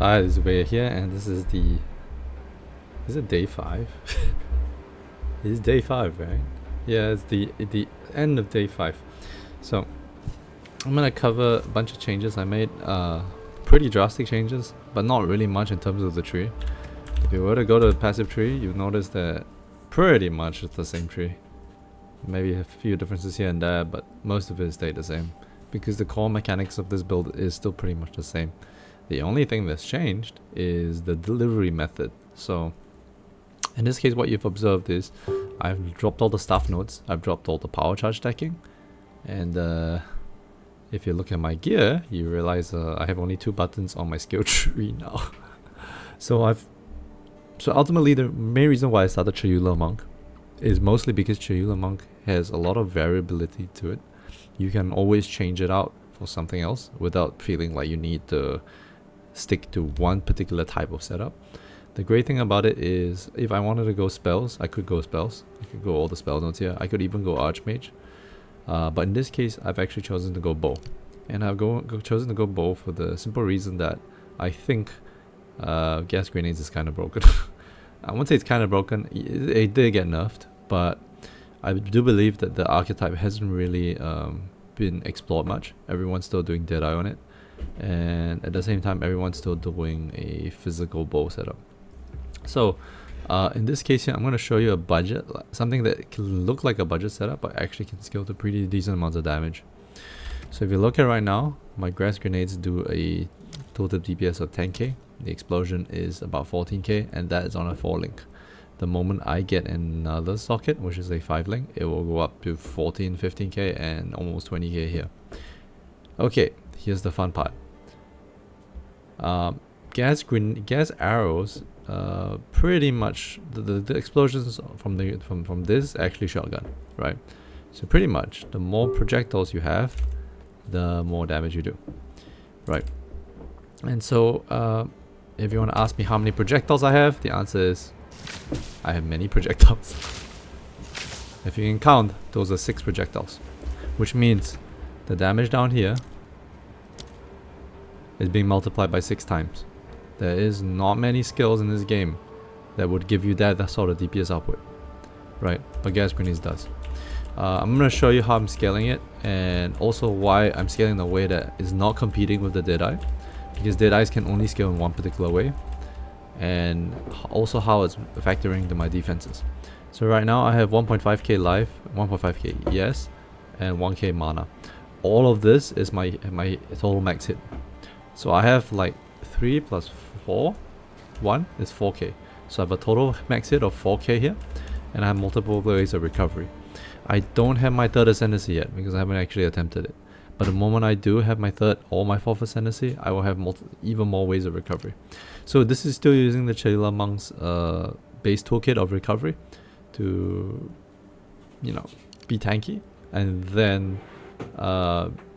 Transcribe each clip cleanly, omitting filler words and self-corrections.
Hi, this is Wei here, and this is the. Is it day 5? It's day 5, right? Yeah, it's the end of day 5. So, I'm gonna cover a bunch of changes I made. Pretty drastic changes, but not really much in terms of the tree. If you were to go to the passive tree, you'll notice that pretty much it's the same tree. Maybe a few differences here and there, but most of it stayed the same. Because the core mechanics of this build is still pretty much the same. The only thing that's changed is the delivery method. So in this case, what you've observed is I've dropped all the staff nodes, I've dropped all the power charge stacking, and if you look at my gear, you realize I have only 2 buttons on my skill tree now. So ultimately the main reason why I started Chayula Monk is mostly because Chayula Monk has a lot of variability to it. You can always change it out for something else without feeling like you need to stick to one particular type of setup. The great thing about it is if I wanted to go spells, I could go spells. I could go all the spell nodes here. I could even go Archmage. But in this case, I've actually chosen to go bow. And I've chosen to go bow for the simple reason that I think gas grenades is kind of broken. I won't say it's kind of broken. It did get nerfed, but I do believe that the archetype hasn't really been explored much. Everyone's still doing Deadeye on it, and at the same time, everyone's still doing a physical bow setup. So, in this case here, I'm going to show you a budget, something that can look like a budget setup, but actually can scale to pretty decent amounts of damage. So if you look at right now, my grass grenades do a total DPS of 10k. The explosion is about 14k, and that is on a 4 link. The moment I get another socket, which is a 5 link, it will go up to 14, 15k and almost 20k here. Okay, here's the fun part. Gas arrows, pretty much the explosions from this actually shotgun, right? So pretty much the more projectiles you have, the more damage you do, right? And so if you want to ask me how many projectiles I have, the answer is I have many projectiles. If you can count, those are 6 projectiles, which means the damage down here is being multiplied by 6 times. There is not many skills in this game that would give you that sort of DPS output, right? But gas grenades does. I'm going to show you how I'm scaling it, and also why I'm scaling in a way that is not competing with the Deadeye, because Deadeyes can only scale in one particular way, and also how it's factoring into my defenses. So right now I have 1.5k life, 1.5k ES, and 1k mana. All of this is my total max hit. So I have like 3 plus 4, 1 is 4k. So I have a total max hit of 4k here, and I have multiple ways of recovery. I don't have my 3rd ascendancy yet because I haven't actually attempted it. But the moment I do have my 3rd or my 4th ascendancy, I will have even more ways of recovery. So this is still using the Chayula Monk's base toolkit of recovery to, be tanky. And then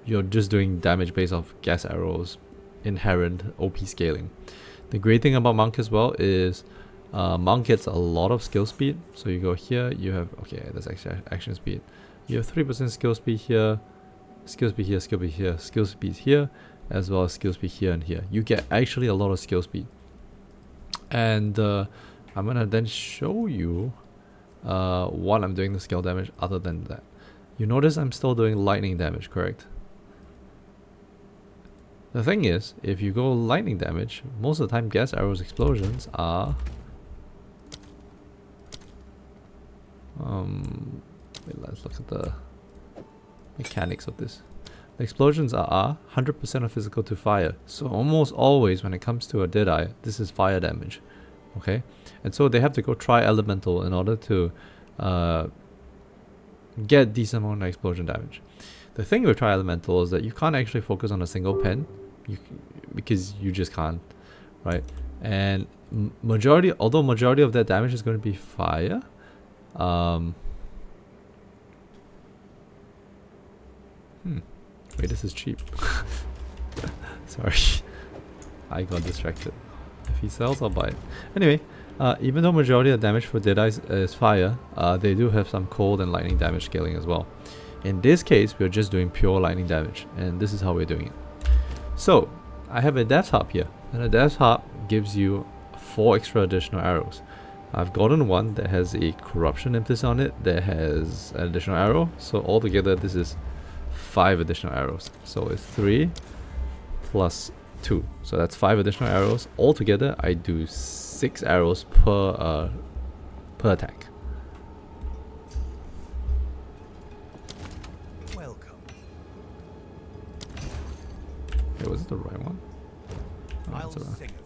you're just doing damage based off gas arrows, inherent OP scaling. The great thing about Monk as well is Monk gets a lot of skill speed. So you go here, you have, okay, that's actually action speed. You have 3% skill speed here, skill speed here, skill speed here, skill speed here, as well as skill speed here and here. You get actually a lot of skill speed. And I'm gonna then show you what I'm doing the skill damage other than that. You notice I'm still doing lightning damage, correct? The thing is, if you go lightning damage, most of the time gas arrows explosions are wait, let's look at the mechanics of this. The explosions are 100% of physical to fire. So almost always when it comes to a Deadeye, this is fire damage. Okay? And so they have to go tri-elemental in order to get decent amount of explosion damage. The thing with tri-elemental is that you can't actually focus on a single pen, because you just can't, right? And although majority of that damage is going to be fire, wait, this is cheap. Sorry, I got distracted. If he sells, I'll buy it. Anyway, even though majority of the damage for Deadeye is fire, they do have some cold and lightning damage scaling as well. In this case, we're just doing pure lightning damage, and this is how we're doing it. So, I have a death harp here, and a death harp gives you 4 extra additional arrows. I've gotten one that has a corruption implicit on it that has an additional arrow, so altogether this is 5 additional arrows. So it's 3 plus 2, so that's 5 additional arrows. Altogether I do 6 arrows per attack. Welcome. Okay, was it the right one? Oh, I'll that's sing of you.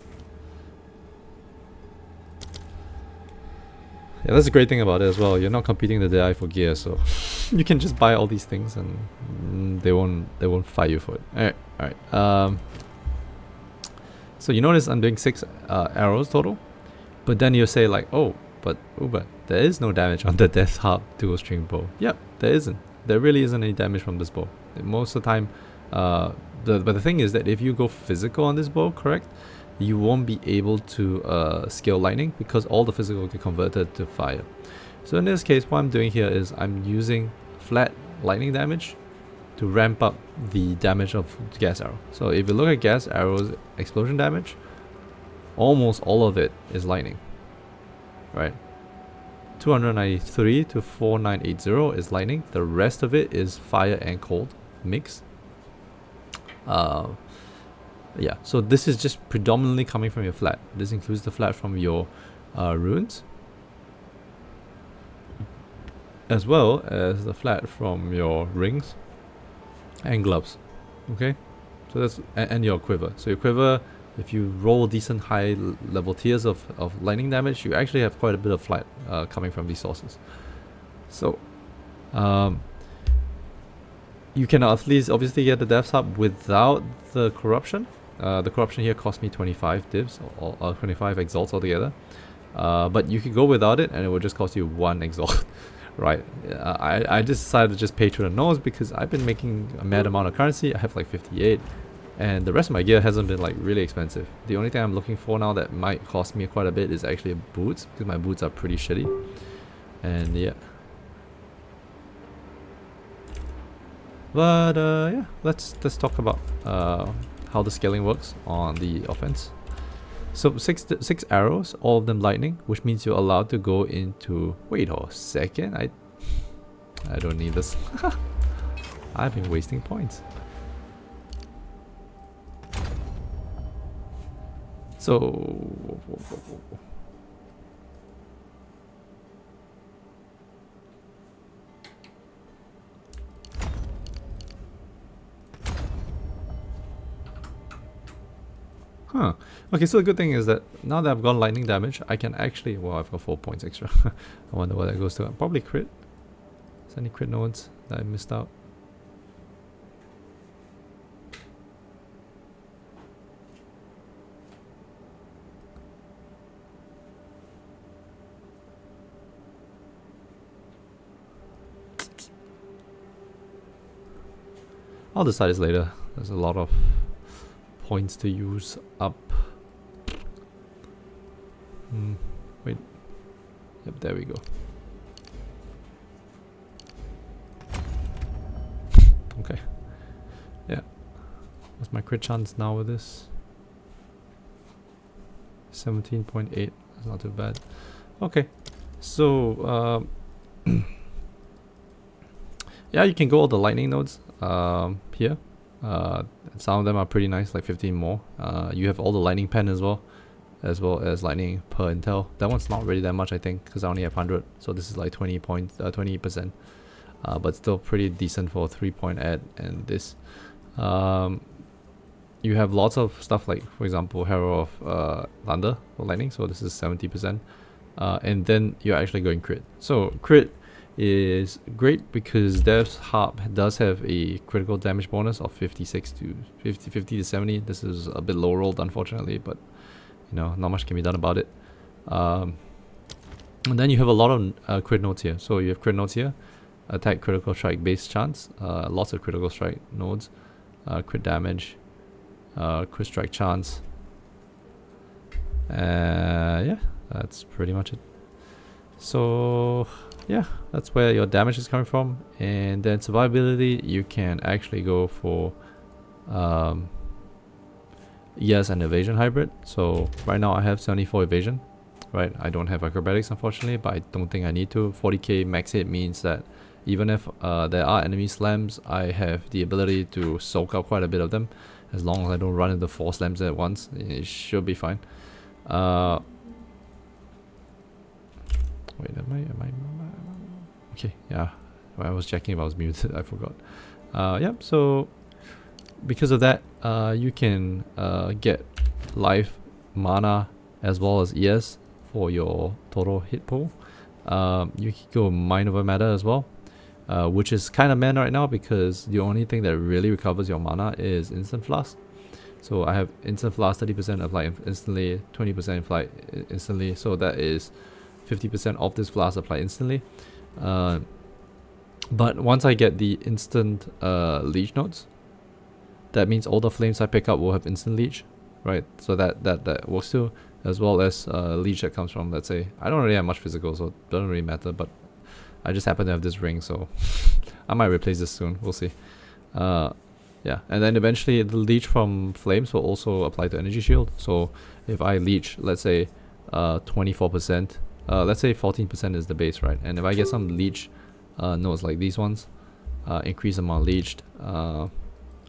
Yeah, that's a great thing about it as well. You're not competing the AI for gear, so you can just buy all these things and they won't fight you for it. Alright. So you notice I'm doing 6 arrows total, but then you say like, oh, but Uber, there is no damage on the Death Harp dual string bow. Yep, there isn't. There really isn't any damage from this bow. Most of the time, but the thing is that if you go physical on this bow, correct, you won't be able to scale lightning because all the physical get converted to fire. So in this case, what I'm doing here is I'm using flat lightning damage to ramp up the damage of gas arrow. So if you look at gas arrow's explosion damage, almost all of it is lightning, right? 293 to 4980 is lightning. The rest of it is fire and cold mix. Yeah, so this is just predominantly coming from your flat. This includes the flat from your runes, as well as the flat from your rings and gloves. Okay, so that's and your quiver. So your quiver, if you roll decent high level tiers of lightning damage, you actually have quite a bit of flat coming from these sources. So you can at least obviously get the Death Harp without the corruption. The corruption here cost me 25 divs or 25 exalts altogether. But you could go without it and it would just cost you 1 exalt. Right. I just decided to just pay through the nose because I've been making a mad amount of currency. I have like 58. And the rest of my gear hasn't been like really expensive. The only thing I'm looking for now that might cost me quite a bit is actually boots, because my boots are pretty shitty. And yeah. But yeah, let's talk about how the scaling works on the offense. So six arrows, all of them lightning, which means you're allowed to go into. Wait a second, I don't need this. I've been wasting points. So huh. Okay, so the good thing is that now that I've got lightning damage, I can actually, well, I've got 4 points extra. I wonder what that goes to. Probably crit. Is there any crit nodes that I missed out? I'll decide this later. There's a lot of points to use up. Wait. Yep, there we go. Okay. Yeah. What's my crit chance now with this? 17.8. That's not too bad. Okay. So, yeah, you can go all the lightning nodes here. Some of them are pretty nice, like 15 more. You have all the lightning pen as well as lightning per intel. That one's not really that much, I think, because I only have 100. So this is like 20%, but still pretty decent for a 3-point ad. And this, you have lots of stuff like, for example, Herald of Thunder for lightning. So this is 70%, and then you're actually going crit. So crit is great because Death's Harp does have a critical damage bonus of 56 to 50 to 70. This is a bit low rolled, unfortunately, but you know, not much can be done about it. And then you have a lot of crit nodes here. So you have crit nodes here, attack, critical strike, base chance, lots of critical strike nodes, crit damage, crit strike chance. Yeah, that's pretty much it. So yeah, that's where your damage is coming from. And then survivability, you can actually go for ES and evasion hybrid. So right now I have 74 evasion, right? I don't have acrobatics unfortunately, but I don't think I need to. 40k max hit means that even if there are enemy slams, I have the ability to soak up quite a bit of them. As long as I don't run into 4 slams at once, it should be fine. Wait, am I? Okay, yeah. I was checking if I was muted. I forgot. Yep. So because of that, you can get life, mana, as well as ES for your total hit pool. You can go Mind Over Matter as well, which is kind of man right now because the only thing that really recovers your mana is Instant Flask. So I have Instant Flask 30% apply instantly, 20% apply instantly. So that is 50% of this flask apply instantly. But once I get the instant leech nodes, that means all the flames I pick up will have instant leech, right? So that works too, as well as leech that comes from, let's say, I don't really have much physical, so it doesn't really matter, but I just happen to have this ring, so I might replace this soon, we'll see. Yeah, and then eventually the leech from flames will also apply to energy shield. So if I leech, let's say 24%, let's say 14% is the base, right? And if I get some leech nodes like these ones, increase amount leeched,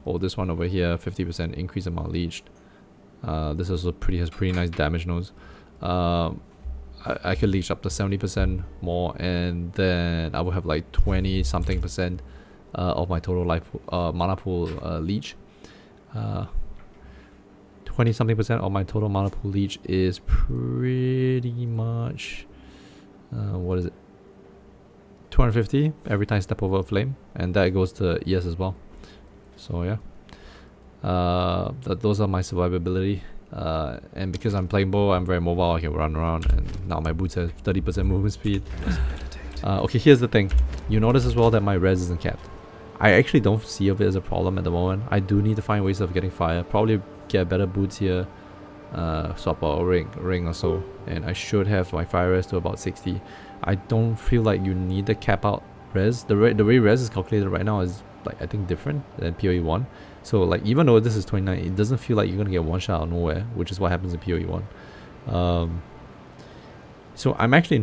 or this one over here, 50% increase amount leeched. This also has pretty nice damage nodes. I could leech up to 70% more, and then I will have like 20 something percent of my total life mana pool leech. 20 something percent of my total mana pool leech is pretty much what is it, 250 every time I step over a flame, and that goes to ES as well. So yeah, those are my survivability, and because I'm playing bow, I'm very mobile, I can run around, and now my boots have 30% movement speed. Okay, here's the thing, you notice as well that my res isn't capped. I actually don't see of it as a problem at the moment. I do need to find ways of getting fire, probably get better boots here, swap out a ring or so, and I should have my fire res to about 60. I don't feel like you need the cap out res. The way res is calculated right now is like I think different than POE1. So like even though this is 29, it doesn't feel like you're gonna get one shot out of nowhere, which is what happens in POE1. So I'm actually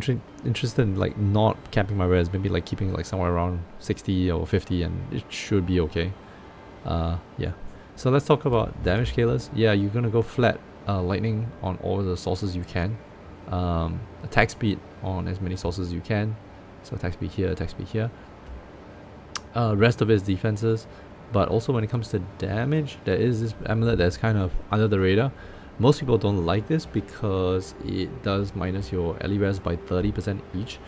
interested in like not capping my res, maybe like keeping it like somewhere around 60 or 50, and it should be okay. Yeah. So let's talk about damage scalers. Yeah, you're gonna go flat lightning on all the sources you can. Attack speed on as many sources as you can. So attack speed here, attack speed here. Rest of it is defenses, but also when it comes to damage, there is this amulet that's kind of under the radar. Most people don't like this because it does minus your LE res by 30% each.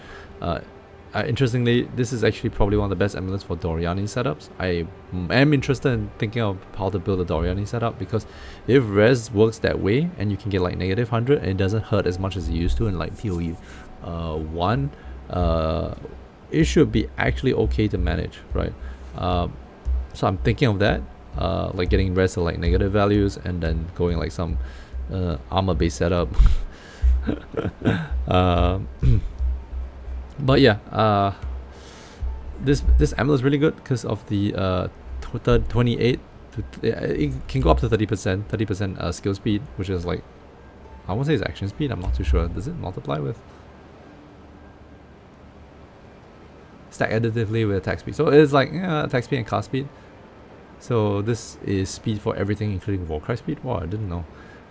Interestingly, this is actually probably one of the best amulets for Doriani setups. I am interested in thinking of how to build a Doriani setup, because if res works that way and you can get like negative 100 and it doesn't hurt as much as it used to in like POE1, it should be actually okay to manage, right? So I'm thinking of that, like getting res to like negative values and then going like some armor based setup. But yeah, this amulet is really good because of the 28 to it can go up to 30% skill speed, which is like, I won't say it's action speed, I'm not too sure. Does it multiply with stack additively with attack speed? So it's like attack speed and cast speed. So this is speed for everything including Warcry speed. Wow, I didn't know.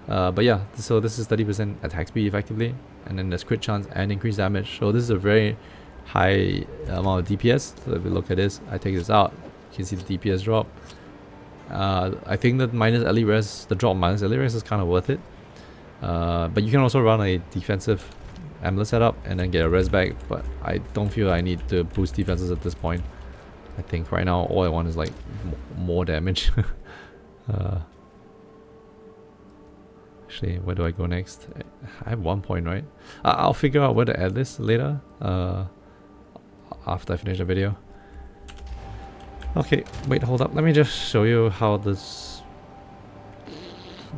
But yeah, so this is 30% attack speed effectively, and then there's crit chance and increased damage. So this is a very high amount of DPS. So if we look at this, I take this out, you can see the DPS drop. I think that minus LE res, the drop minus LE res is kind of worth it. But you can also run a defensive amulet setup and then get a res back, but I don't feel I need to boost defenses at this point. I think right now all I want is like more damage. Actually, where do I go next? I have 1 point, right? I'll figure out where to add this later, after I finish the video. Okay, wait, hold up. Let me just show you how this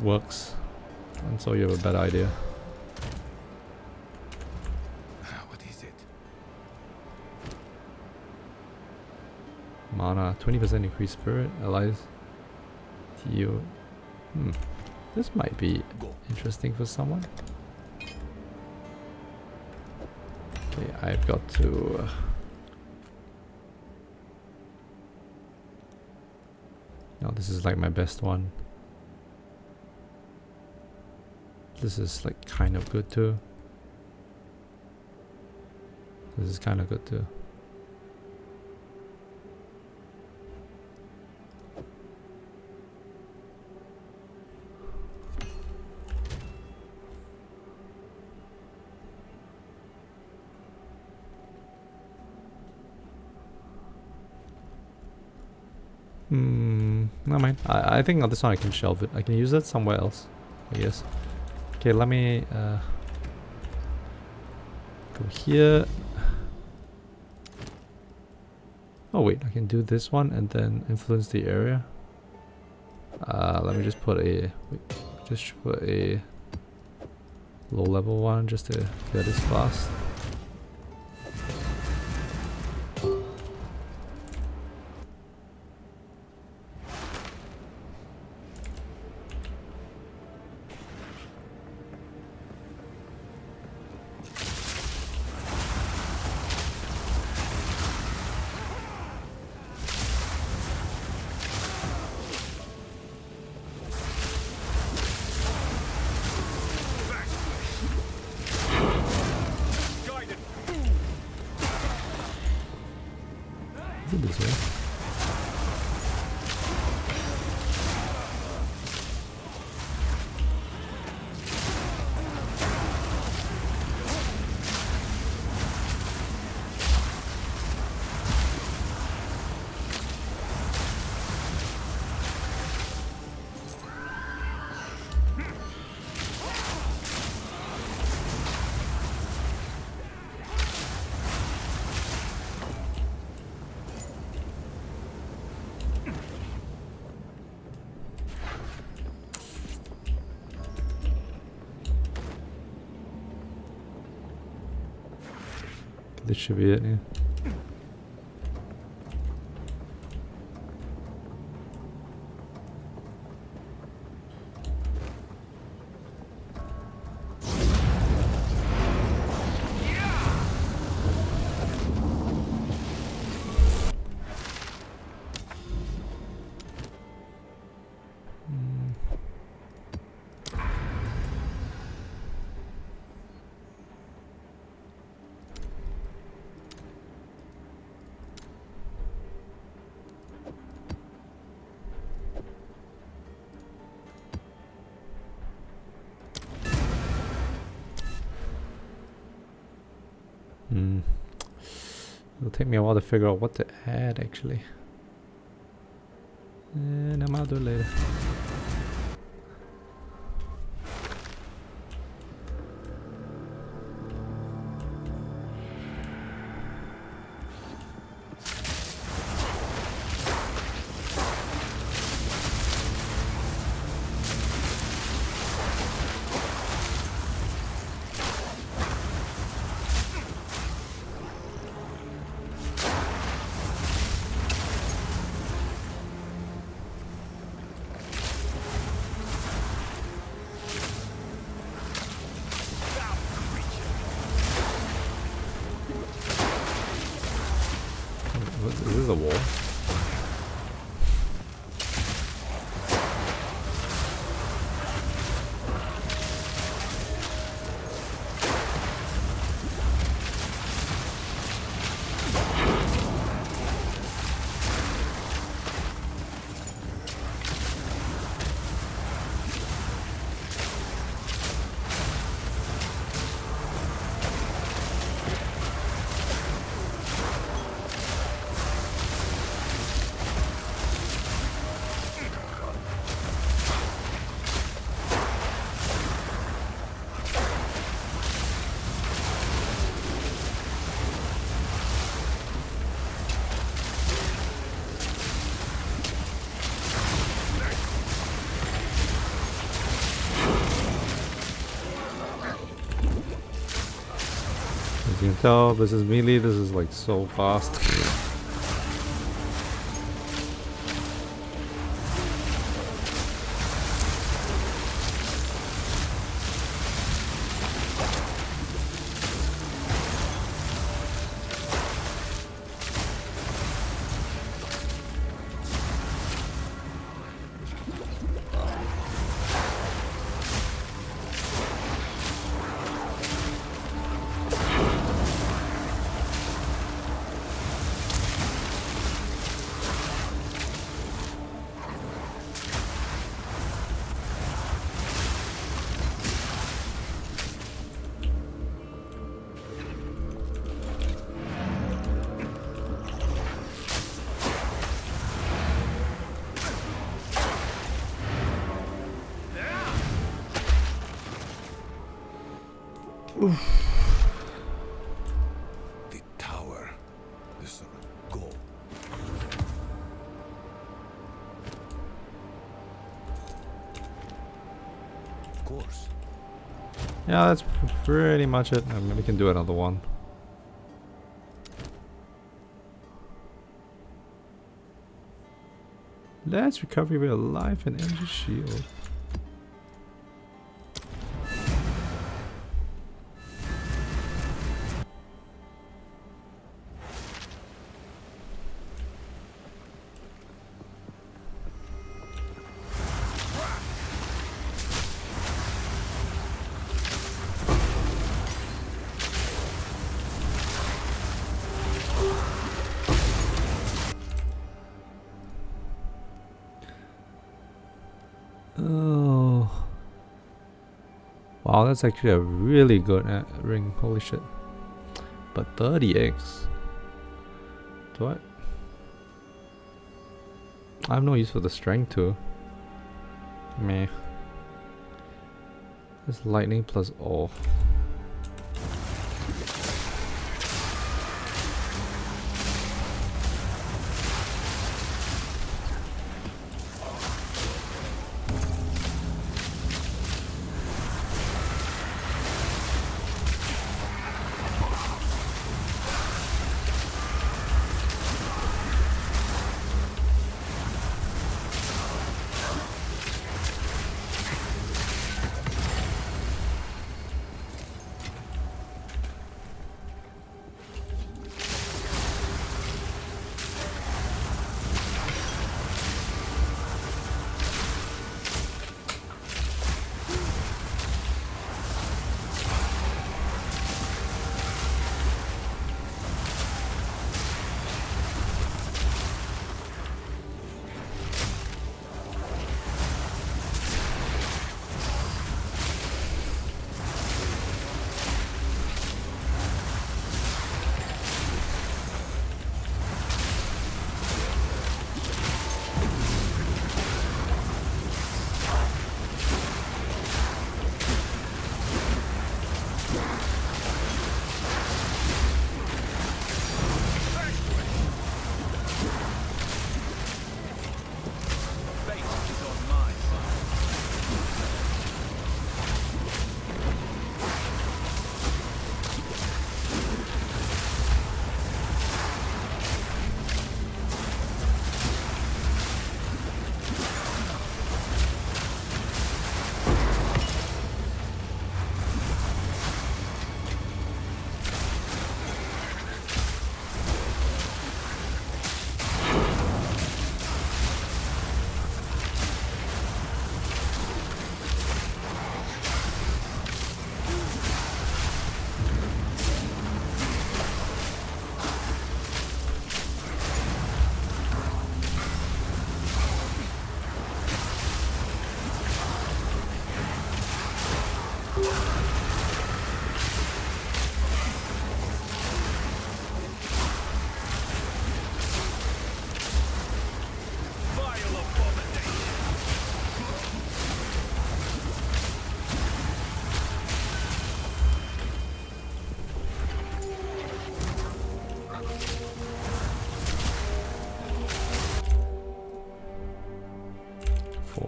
works, and so you have a better idea. What is it? Mana, 20% increased spirit, allies. TU. This might be interesting for someone. Okay, I've got to... no, this is like my best one. This is like kind of good too. This is kind of good too. No mind. I think on this one I can shelve it. I can use it somewhere else, I guess. Okay, let me go here. Oh wait, I can do this one and then influence the area. Let me just put a low level one just to get this fast. This way. This should be it, yeah. It'll take me a while to figure out what to add actually. And I might do it later. Is this a wall? As you can tell, this is melee, this is like so fast. The tower. The sort of goal. Of course. Yeah, that's pretty much it. Maybe we can do another one. Let's recover your life and energy shield. Oh. Wow, that's actually a really good ring. Holy shit. But 30x. Do I have no use for the strength too. Meh. It's lightning plus all.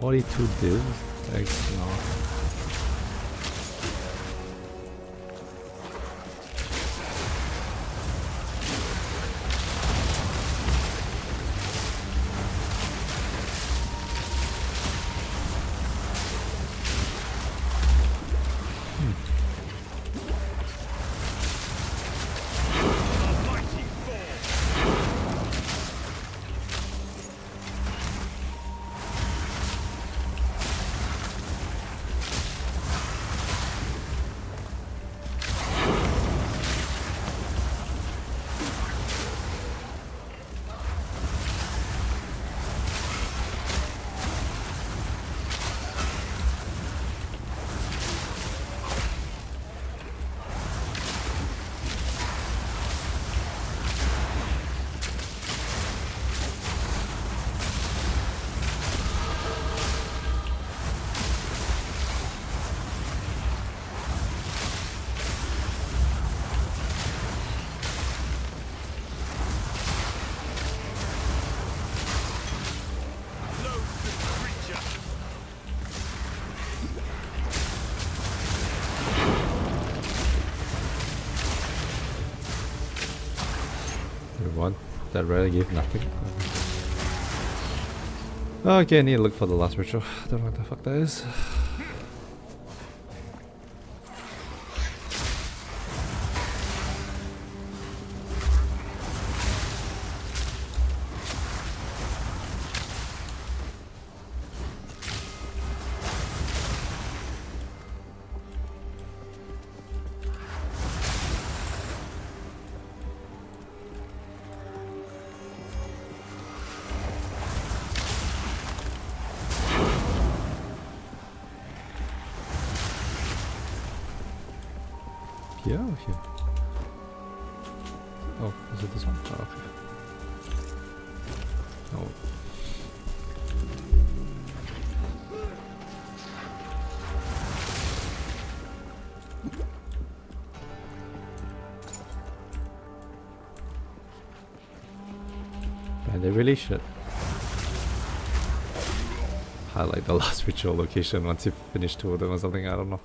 Forty-two divs? Thanks, no. That rarely gave nothing. Okay, I need to look for the last ritual. Don't know what the fuck that is. Here or here? Oh, is it this one? Oh, okay. Oh. Man, they really should highlight the last ritual location once you finish two of them or something, I don't know.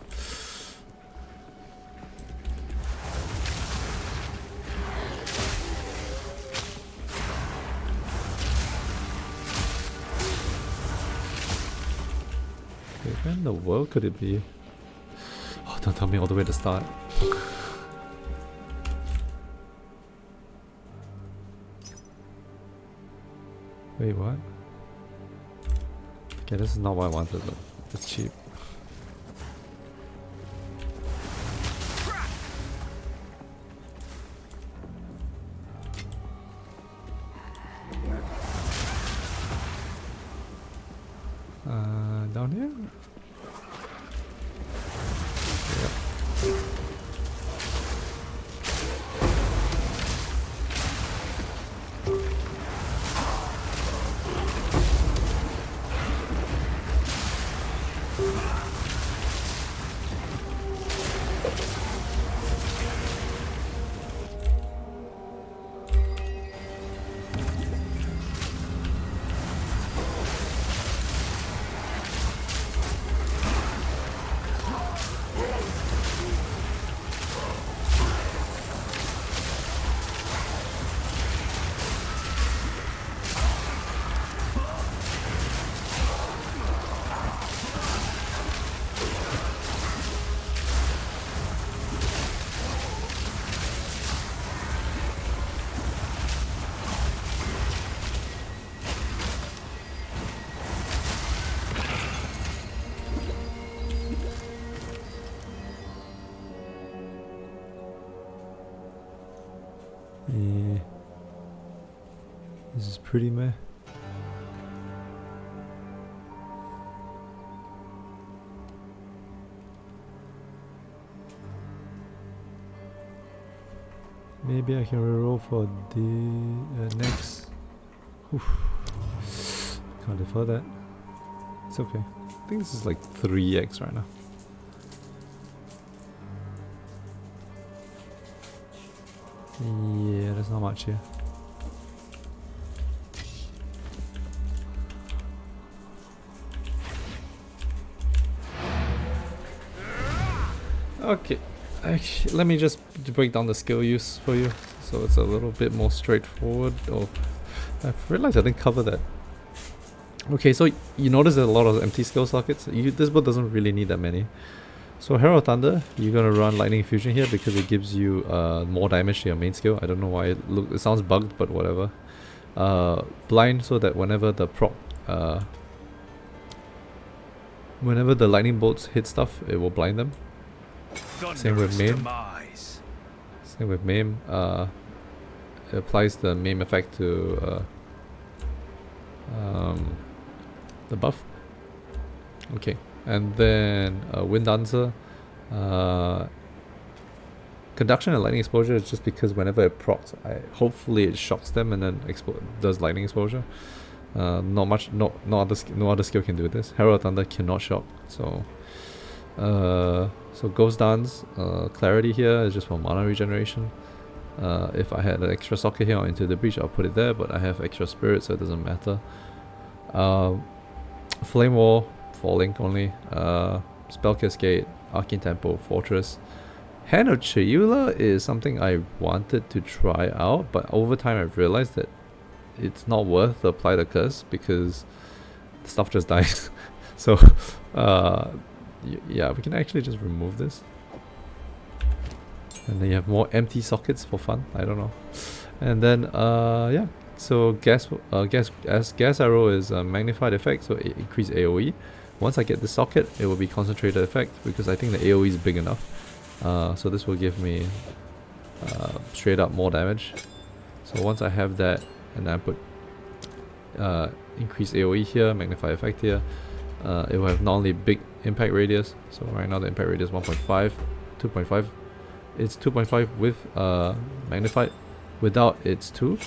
Where in the world could it be? Oh, don't tell me all the way to start. Wait, what? Okay, this is not what I wanted, but it's cheap. Down here? Yeah. This is pretty meh. Maybe I can reroll for the next. Oof. Can't defer that. It's okay. I think this is like 3x right now. Yeah, there's not much here. Okay, actually, let me just break down the skill use for you, so it's a little bit more straightforward. Oh, I've realized I didn't cover that. Okay, so you notice there's a lot of empty skill sockets. This build doesn't really need that many. So Herald Thunder, you're gonna run Lightning Fusion here because it gives you more damage to your main skill. I don't know why it sounds bugged, but whatever. Blind, so that whenever the whenever the lightning bolts hit stuff, it will blind them. Same with Maim. Same with Maim. It applies the Maim effect to the buff. Okay, and then Wind Dancer. Conduction and lightning exposure is just because whenever it procs, hopefully it shocks them and then does lightning exposure. No other skill can do this. Herald Thunder cannot shock, so Ghost Dance, Clarity here is just for mana regeneration. If I had an extra socket here or Into the Breach, I'll put it there, but I have extra spirit, so it doesn't matter. Flame Wall for Link only. Spell Cascade, Arcane Tempo, Fortress. Hand of Chayula is something I wanted to try out, but over time I realized that it's not worth to apply the curse because stuff just dies. So, yeah, we can actually just remove this. And then you have more empty sockets for fun. I don't know. And then, yeah. So gas arrow is a magnified effect, so it increase AOE. Once I get the socket, it will be concentrated effect because I think the AOE is big enough. So this will give me straight up more damage. So once I have that, and I put increase AOE here, magnify effect here, it will have not only big impact radius. So right now the impact radius 1.5, 2.5. It's 2.5 with magnified. Without, it's 2.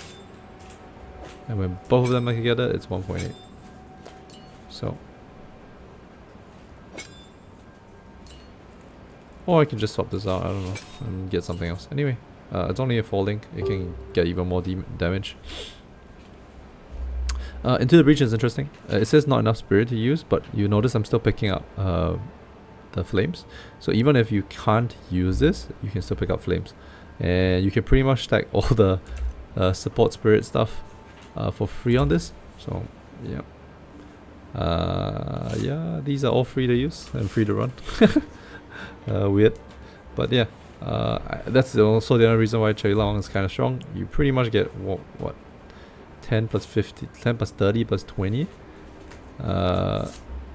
And when both of them are together, it's 1.8. So, or I can just swap this out, I don't know, and get something else. Anyway, it's only a falling, it can get even more damage. Into the Breach is interesting. It says not enough spirit to use, but you notice I'm still picking up the flames. So even if you can't use this, you can still pick up flames. And you can pretty much stack all the support spirit stuff for free on this. So, yeah. Yeah, these are all free to use and free to run. Weird, but yeah, that's also the other reason why Chayula is kind of strong. You pretty much get what 10 plus 50, 10 plus 30 plus 20,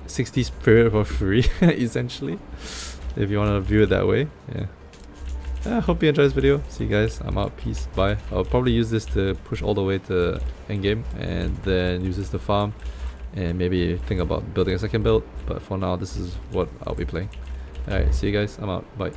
60 spirit for free essentially, if you want to view it that way. Yeah. I hope you enjoyed this video. See you guys. I'm out. Peace. Bye. I'll probably use this to push all the way to endgame and then use this to farm and maybe think about building a second build. But for now, this is what I'll be playing. Alright, see you guys. I'm out. Bye.